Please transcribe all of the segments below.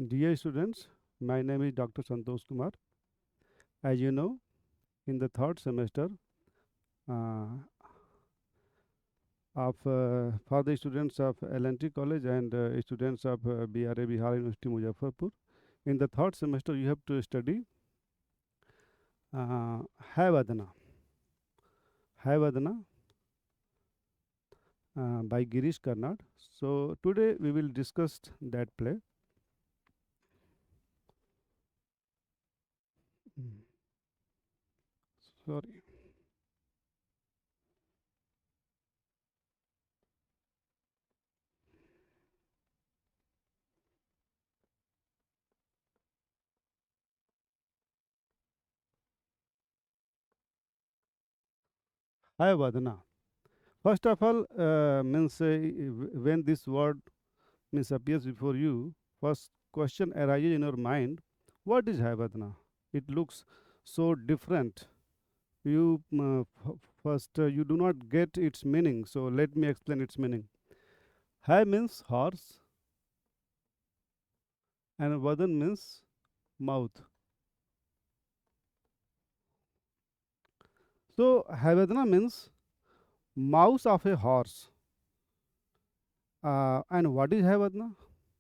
Dear students, my name is Dr. Santosh Kumar. As you know, in the third semester uh, of for the students of LNT College and students of BRA Bihar University Muzaffarpur, in the third semester you have to study uh, Hayavadana. Hayavadana by Girish Karnad. So today we will discuss that play. Mm, Sorry. Hayavadana. First of all, means when this word means appears before you, first question arises in your mind: what is Hayavadana? It looks so different. First you do not get its meaning. So let me explain its meaning. Hay means horse, and Vadan means mouth. So Hayavadana means mouth of a horse. And what is Hayavadana?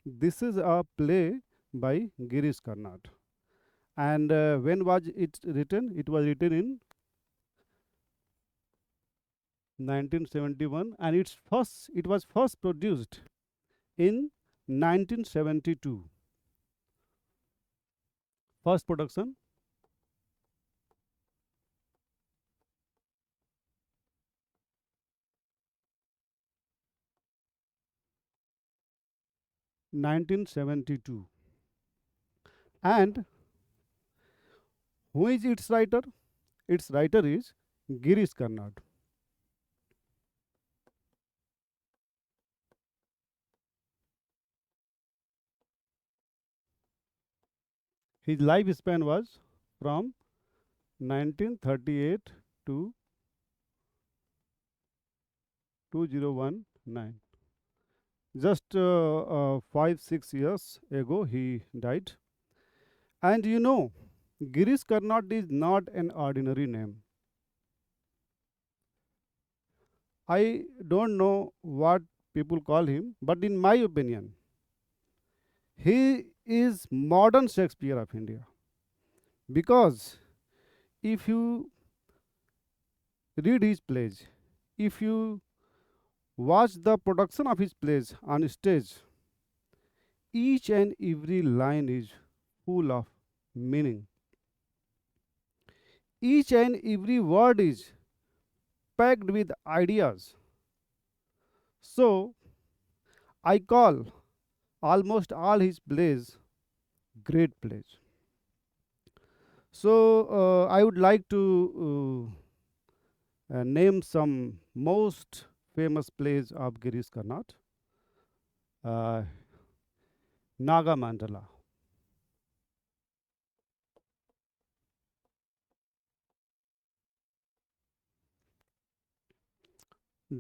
This is a play by Girish Karnad. And when was it written? It was written in 1971, and it was first produced in 1972. First production 1972. And who is its writer? Its writer is Girish Karnad. His lifespan was from 1938 to 2019. Just 5 6 years ago he died. And you know, Girish Karnad is not an ordinary name. I don't know what people call him, but in my opinion, he is modern Shakespeare of India. Because if you read his plays, if you watch the production of his plays on stage, each and every line is full of meaning. Each and every word is packed with ideas. So I call almost all his plays great plays. So I would like to name some most famous plays of Girish Karnad. Uh, Naga Mandala,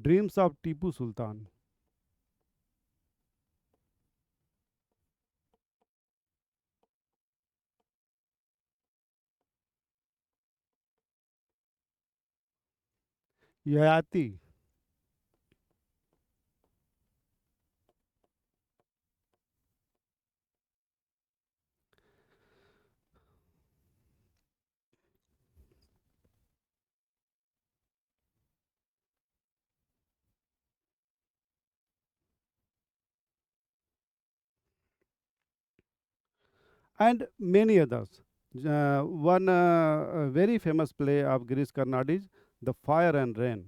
Dreams of Tipu Sultan, Yayati, and many others. One very famous play of Girish Karnad is The Fire and Rain.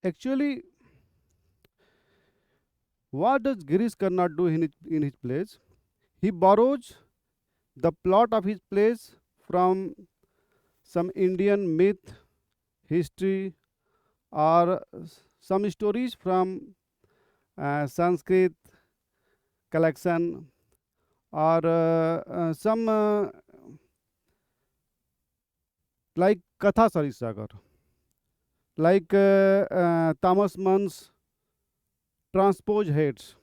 Actually, what does Girish Karnad do in his plays? He borrows the plot of his plays from some Indian myth, history, or some stories from Sanskrit collection, or some like Katha Sarisagar, like Thomas Mann's transpose heads.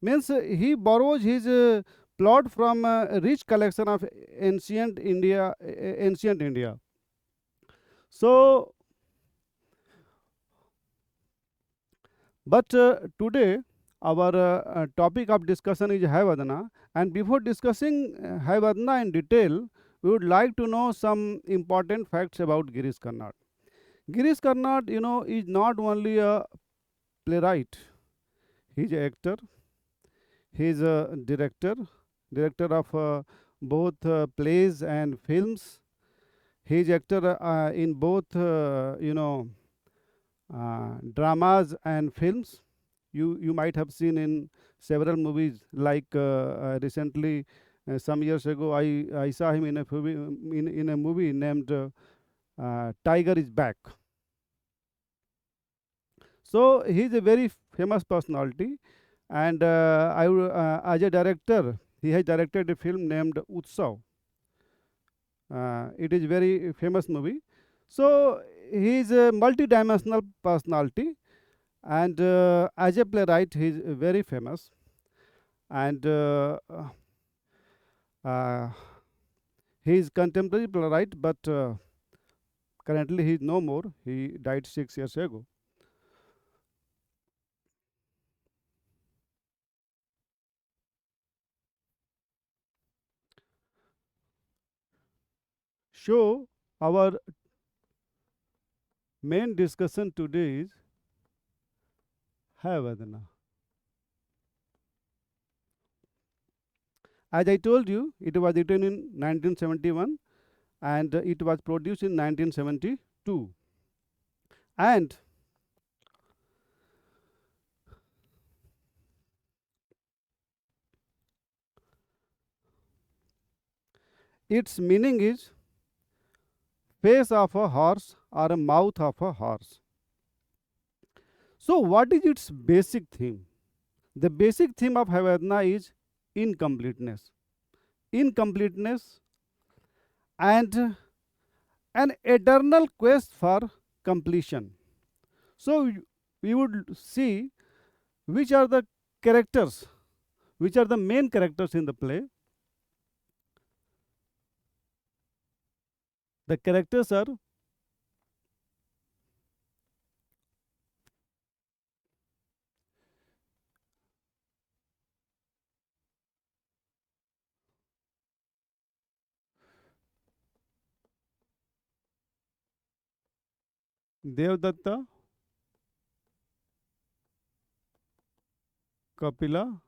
Means he borrows his plot from a rich collection of ancient India. So, but today our topic of discussion is Hayavadana, and before discussing Hayavadana in detail, we would like to know some important facts about Girish Karnad. Girish Karnad, is not only a playwright; he is an actor, he is a director of both plays and films. He is actor in both, dramas and films. You might have seen in several movies. Like recently, some years ago, I saw him in a movie named Tiger is Back. So he is a very famous personality, and as a director, he has directed a film named Utsav. It is very famous movie. So he is a multi-dimensional personality, and as a playwright, he is very famous. And uh, he is contemporary playwright, but currently he is no more. He died 6 years ago. So our main discussion today is Hayavadana. As I told you, it was written in 1971, and it was produced in 1972. And its meaning is face of a horse or a mouth of a horse. So, what is its basic theme? The basic theme of Havadana is incompleteness. Incompleteness and an eternal quest for completion. So, we would see which are the characters, which are the main characters in the play. The characters are Devadatta, Kapila,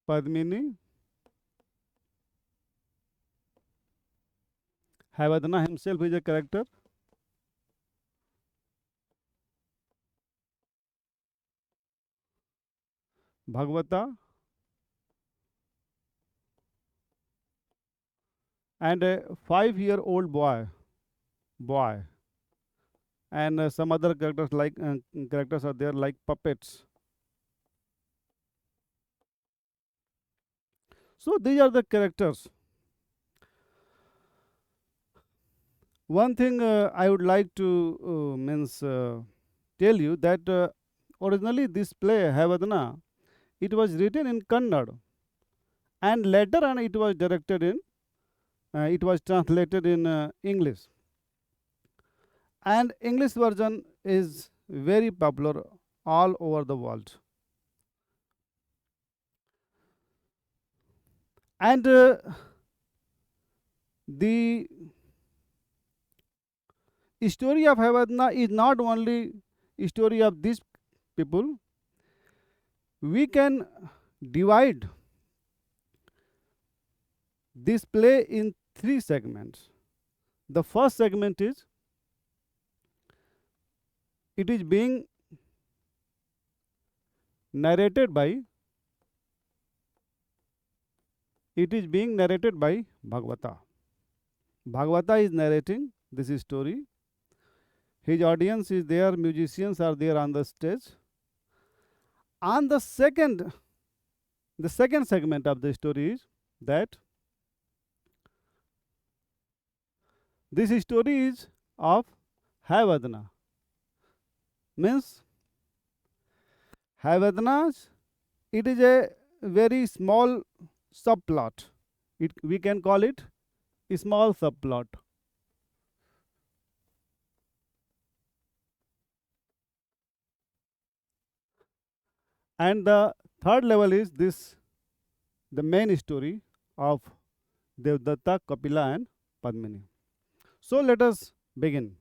Padmini. Hayavadana himself is a character. Bhagavata, and a 5-year-old boy, and some other characters like characters are there like puppets. So these are the characters. One thing I would like to means tell you that originally this play Havadana, it was written in Kannada, and later on it was directed in it was translated in English, and English version is very popular all over the world. And the story of Havadana is not only story of these people. We can divide this play in three segments. The first segment is it is being narrated by Bhagavata. Bhagavata is narrating this story. His audience is there, musicians are there on the stage. And the second segment of the story is that this story is of Hayavadana. Means Hayavadana, it is a very small subplot. We can call it a small subplot. And the third level is this the main story of Devadatta, Kapila, and Padmini. So let us begin.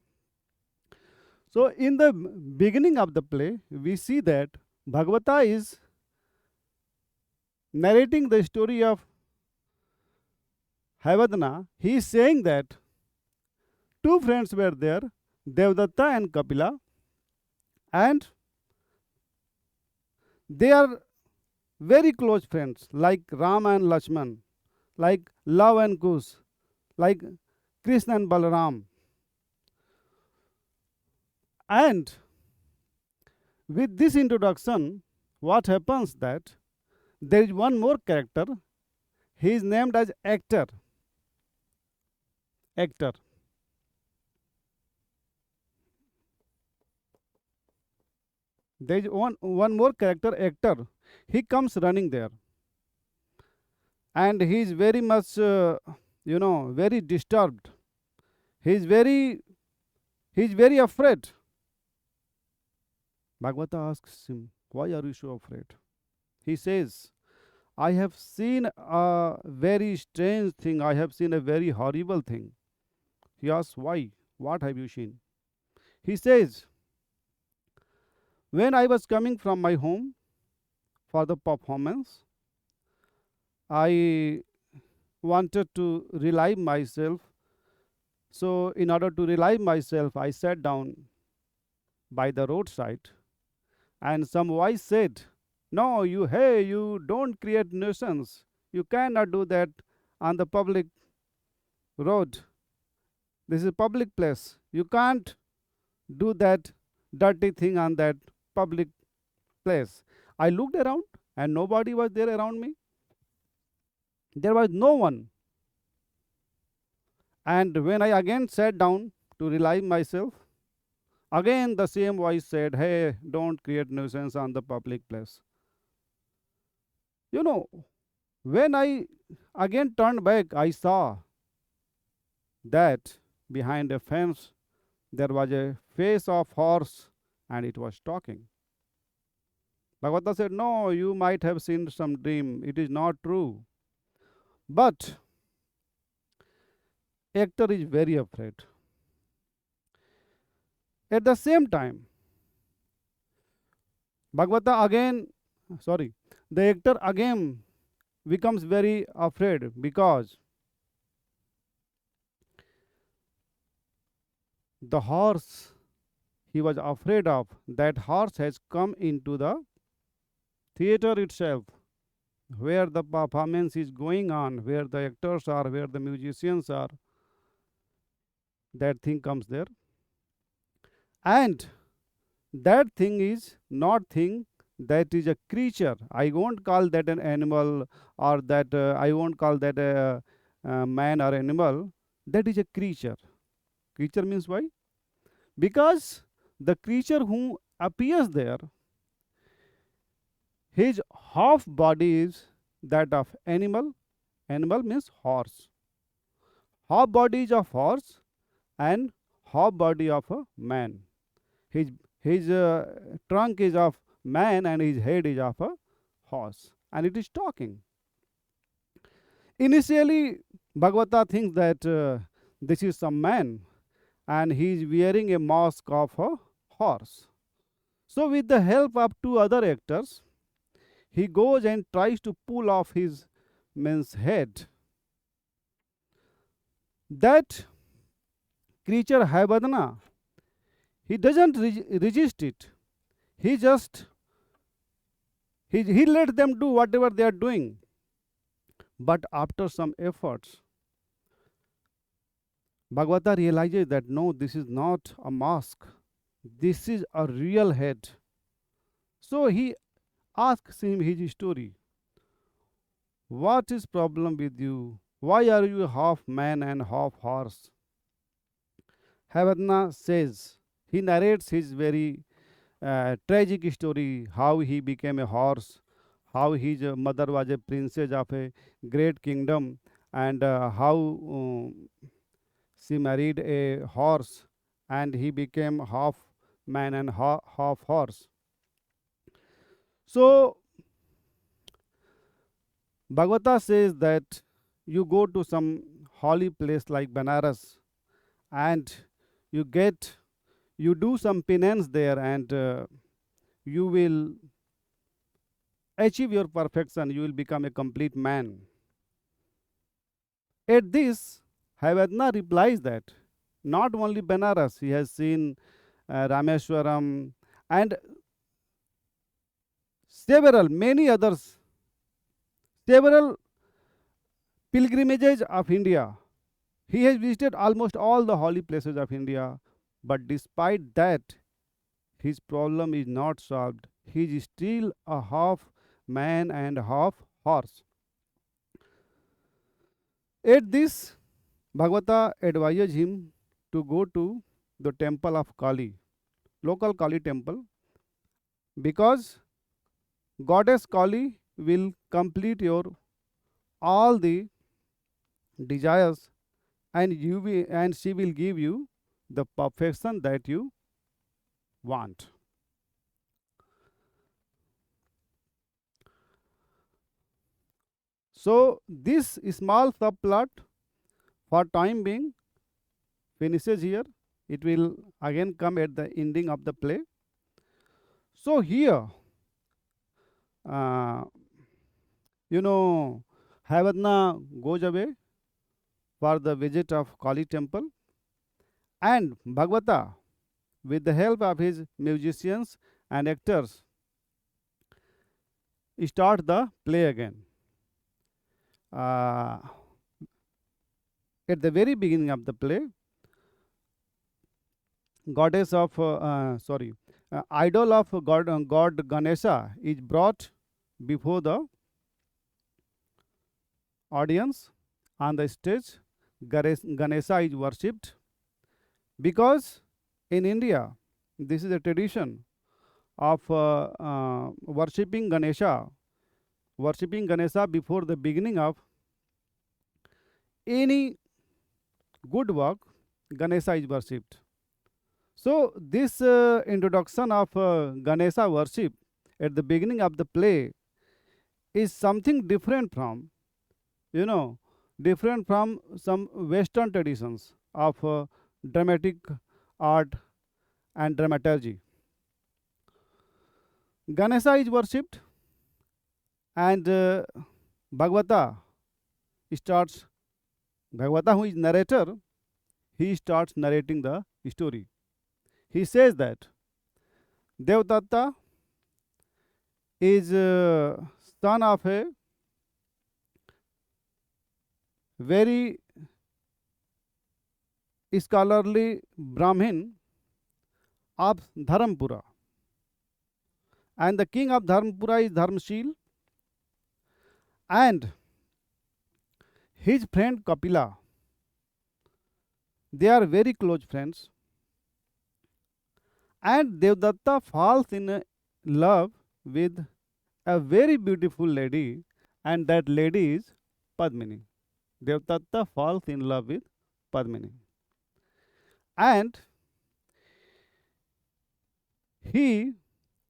So in the beginning of the play, we see that Bhagavata is narrating the story of Hayavadana. He is saying that two friends were there, Devadatta and Kapila, and they are very close friends, like Ram and Lakshman, like Love and Kush, like Krishna and Balaram. And with this introduction, what happens that there is one more character. He is named as actor. Actor. There is one more character, actor. He comes running there, and he is very much, very disturbed. He is very afraid. Bhagavata asks him, "Why are you so afraid?" He says, "I have seen a very strange thing. I have seen a very horrible thing." He asks, "Why? What have you seen?" He says, "When I was coming from my home for the performance, I wanted to relieve myself. So, in order to relieve myself, I sat down by the roadside, and some voice said, 'No, you don't create nuisance. You cannot do that on the public road. This is a public place. You can't do that dirty thing on that public place.' I looked around and nobody was there around me. There was no one. And when I again sat down to relieve myself, again the same voice said, 'Hey, don't create nuisance on the public place.' You know, when I again turned back, I saw that behind a fence there was a face of horse and it was talking." Bhagavata said, "No, you might have seen some dream. It is not true." But actor is very afraid. At the same time, Bhagavata again, sorry, the actor again becomes very afraid because the horse he was afraid of, that horse has come into the theater itself, where the performance is going on, where the actors are, where the musicians are. That thing comes there. And that thing is not thing, that is a creature. I won't call that an animal, or that I won't call that a man or animal. That is a creature. Creature means why? Because the creature who appears there, his half body is that of animal. Animal means horse. Half body is of horse and half body of a man. His trunk is of man and his head is of a horse, and it is talking. Initially, Bhagavata thinks that this is some man and he is wearing a mask of a horse. So, with the help of two other actors, he goes and tries to pull off his man's head. That creature Hayavadana, he doesn't resist it. He just he let them do whatever they are doing. But after some efforts, Bhagavata realizes that no, this is not a mask, this is a real head. So he asks him his story. What is problem with you? Why are you half man and half horse? Havadna says, he narrates his very tragic story, how he became a horse, how his mother was a princess of a great kingdom, and how she married a horse and he became half man and half horse. So Bhagavata says that you go to some holy place like Banaras and you get you do some penance there and you will achieve your perfection, you will become a complete man. At this, Hayavadana replies that not only Benares, he has seen Rameshwaram and many others, several pilgrimages of India. He has visited almost all the holy places of India, but despite that, his problem is not solved. He is still a half man and half horse. At this, Bhagavata advises him to go to the temple of Kali, local Kali temple, because goddess Kali will complete your all the desires and she will give you the perfection that you want. So this small subplot for time being finishes here. It will again come at the ending of the play. So here, uh, you know, Havadna goes away for the visit of Kali temple, and Bhagavata, with the help of his musicians and actors, start the play again. Uh, at the very beginning of the play, goddess of idol of god Ganesha is brought before the audience on the stage. Ganesha is worshipped because in India this is a tradition of worshipping Ganesha before the beginning of any good work. Ganesha is worshipped. So this introduction of Ganesha worship at the beginning of the play is something different from, you know, different from some Western traditions of dramatic art and dramaturgy. Ganesha is worshipped, and Bhagavata starts. Bhagavata, who is narrator, he starts narrating the story. He says that Devadatta is son of a very scholarly Brahmin of Dharmpura. And the king of Dharmpura is Dharmshil, and his friend Kapila. They are very close friends. And Devdatta falls in love with a very beautiful lady, and that lady is Padmini. Devdatta falls in love with Padmini. And he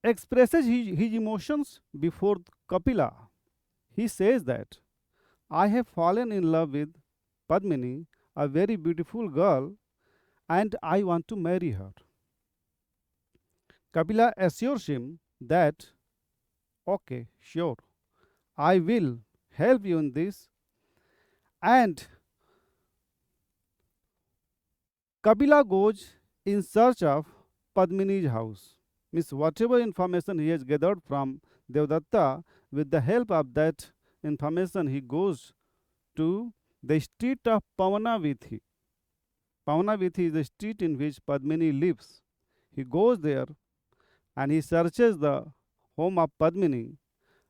expresses his emotions before Kapila. He says that I have fallen in love with Padmini, a very beautiful girl, and I want to marry her. Kapila assures him that, okay, sure, I will help you in this. And Kapila goes in search of Padmini's house. Means whatever information he has gathered from Devdatta, with the help of that information, he goes to the street of Pavana with him. Pavanaviti is the street in which Padmini lives. He goes there and he searches the home of Padmini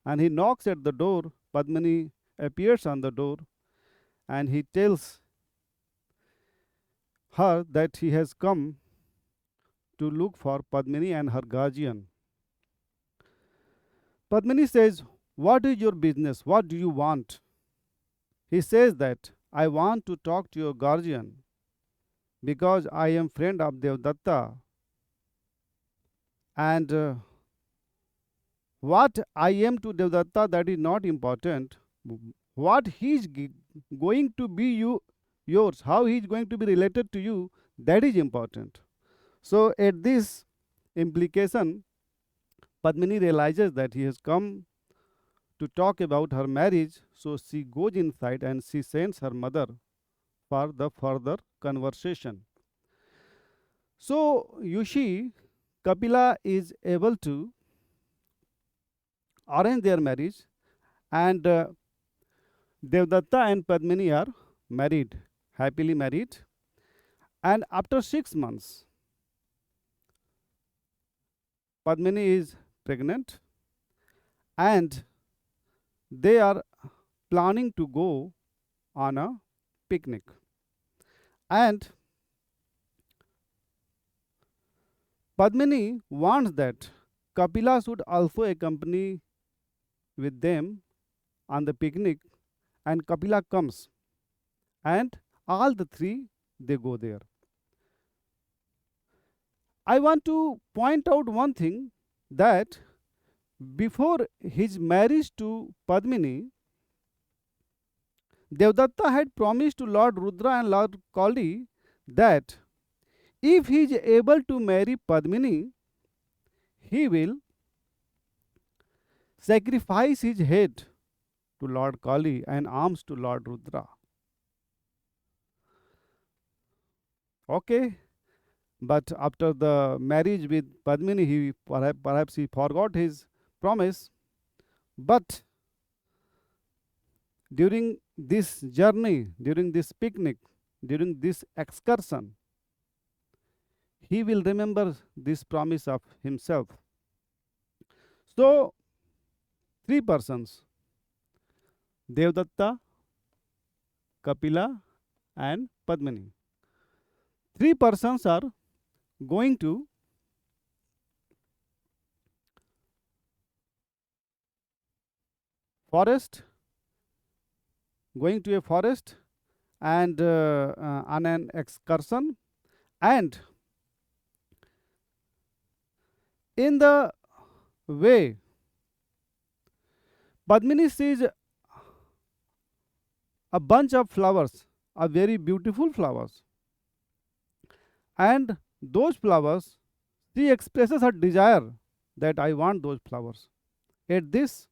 and he knocks at the door. Padmini appears on the door and he tells her that he has come to look for Padmini and her guardian. Padmini says, "What is your business? What do you want?" He says that, "I want to talk to your guardian because I am friend of Devadatta and what I am to Devadatta, that is not important. What he is going to be yours, how he is going to be related to you, that is important." So at this implication, Padmini realizes that he has come to talk about her marriage, so she goes inside and she sends her mother for the further conversation. So you see, Kapila is able to arrange their marriage, and Devdatta and Padmini are married, happily married. And after 6 months, Padmini is pregnant, and they are planning to go on a picnic. And Padmini wants that Kapila should also accompany with them on the picnic, and Kapila comes, and all the three they go there. I want to point out one thing, that before his marriage to Padmini, Devdatta had promised to Lord Rudra and Lord Kali that if he is able to marry Padmini, he will sacrifice his head to Lord Kali and arms to Lord Rudra. Okay, but after the marriage with Padmini, he perhaps he forgot his promise. But during this journey, during this picnic, during this excursion, he will remember this promise of himself. So, three persons, Devdatta, Kapila, and Padmini. Three persons are going to forest, going to a forest and on an excursion, and in the way, Padmini sees a bunch of flowers, a very beautiful flowers, and those flowers, she expresses her desire that I want those flowers. At this,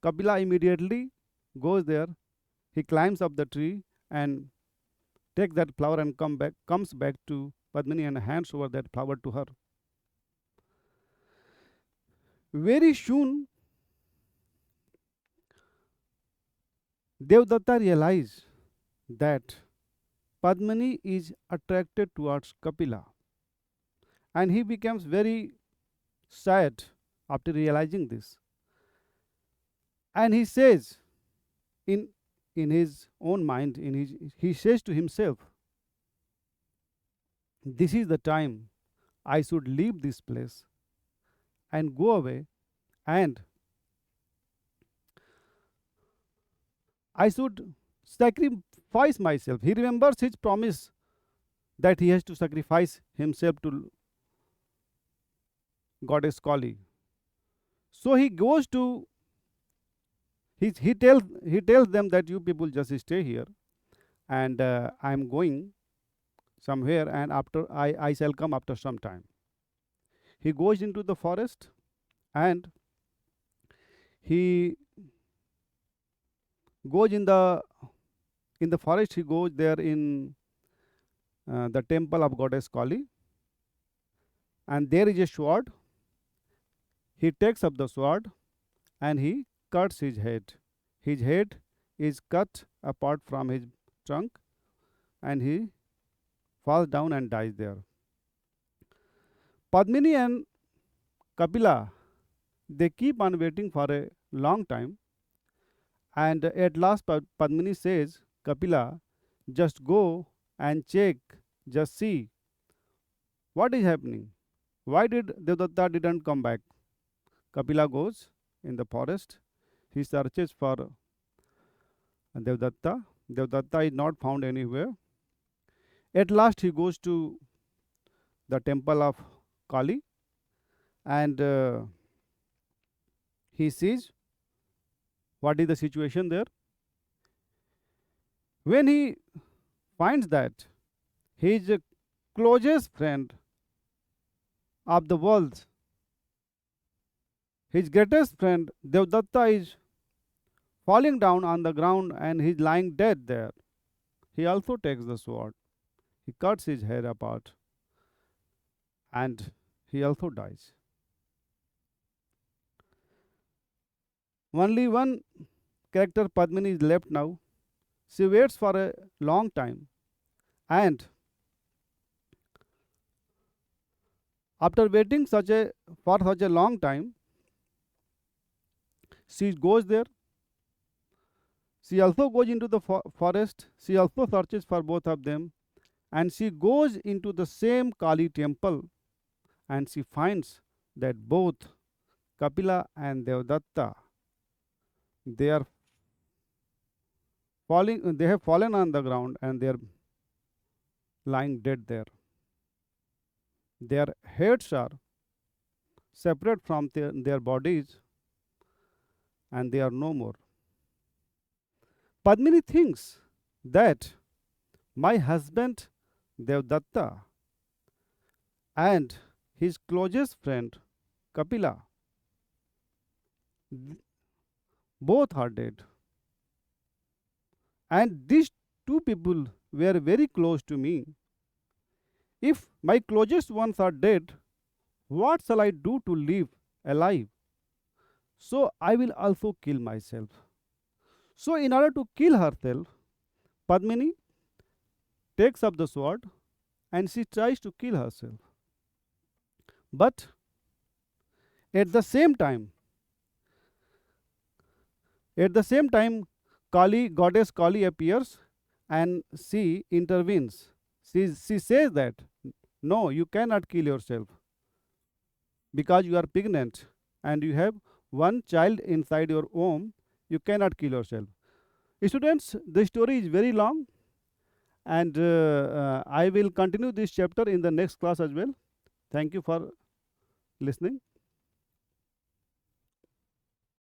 Kapila immediately goes there. He climbs up the tree and takes that flower and comes back to Padmini and hands over that flower to her. Very soon, Devdatta realized that Padmini is attracted towards Kapila, and he becomes very sad after realizing this. And he says, in his own mind, he says to himself, "This is the time I should leave this place and go away, and I should sacrifice myself." He remembers his promise that he has to sacrifice himself to goddess Kali. So he goes to he tells them that you people just stay here, and I am going somewhere, and after I shall come after some time. He goes into the forest, and he goes in the forest. He goes there in the temple of goddess Kali, and there is a sword. He takes up the sword and he cuts his head. His head is cut apart from his trunk, and he falls down and dies there. Padmini and Kapila, they keep on waiting for a long time, and at last Padmini says, Kapila, just go and check, just see what is happening. Why did Devadatta didn't come back? Kapila goes in the forest. He searches for Devadatta. Devadatta is not found anywhere. At last, he goes to the temple of Kali, and he sees what is the situation there. When he finds that his closest friend of the world, his greatest friend Devadatta, is falling down on the ground and he is lying dead there, he also takes the sword. He cuts his hair apart and he also dies. Only one character, Padmini, is left now. She waits for a long time, and after waiting for such a long time, she goes there. She also goes into the forest. She also searches for both of them, and she goes into the same Kali temple, and she finds that both Kapila and Devadatta, they are falling. They have fallen on the ground and they are lying dead there. Their heads are separate from their bodies, and they are no more. Padmini thinks that my husband Devadatta and his closest friend Kapila, both are dead. And these two people were very close to me. If my closest ones are dead, what shall I do to live alive? So I will also kill myself. So, in order to kill herself, Padmini takes up the sword and she tries to kill herself. But at the same time, Kali, goddess Kali, appears and she intervenes. She says that no, you cannot kill yourself because you are pregnant and you have one child inside your womb. You cannot kill yourself. Students, the story is very long, and I will continue this chapter in the next class as well. Thank you for listening.